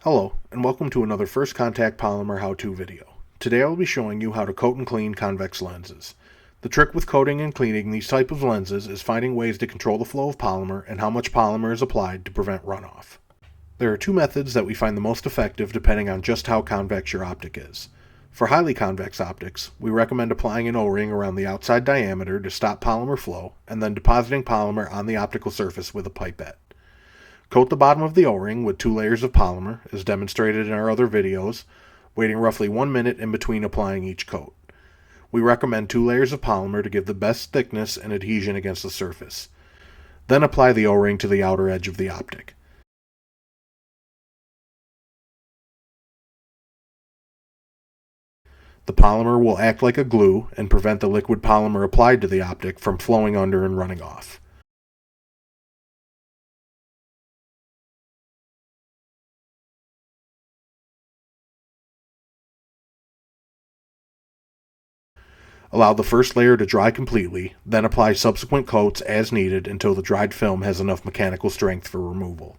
Hello, and welcome to another First Contact Polymer how-to video. Today I will be showing you how to coat and clean convex lenses. The trick with coating and cleaning these type of lenses is finding ways to control the flow of polymer and how much polymer is applied to prevent runoff. There are two methods that we find the most effective depending on just how convex your optic is. For highly convex optics, we recommend applying an O-ring around the outside diameter to stop polymer flow and then depositing polymer on the optical surface with a pipette. Coat the bottom of the O-ring with 2 layers of polymer, as demonstrated in our other videos, waiting roughly 1 minute in between applying each coat. We recommend 2 layers of polymer to give the best thickness and adhesion against the surface. Then apply the O-ring to the outer edge of the optic. The polymer will act like a glue and prevent the liquid polymer applied to the optic from flowing under and running off. Allow the first layer to dry completely, then apply subsequent coats as needed until the dried film has enough mechanical strength for removal.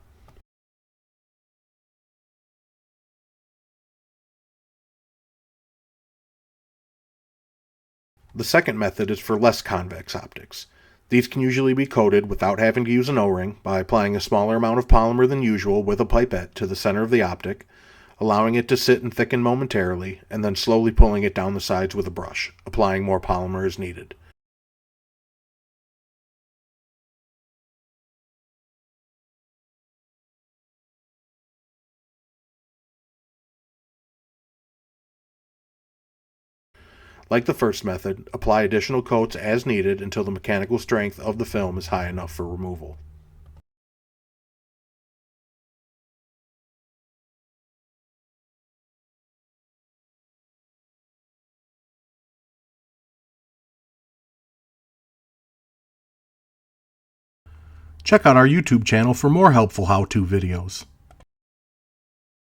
The second method is for less convex optics. These can usually be coated without having to use an O-ring by applying a smaller amount of polymer than usual with a pipette to the center of the optic, allowing it to sit and thicken momentarily, and then slowly pulling it down the sides with a brush, applying more polymer as needed. Like the first method, apply additional coats as needed until the mechanical strength of the film is high enough for removal. Check out our YouTube channel for more helpful how-to videos.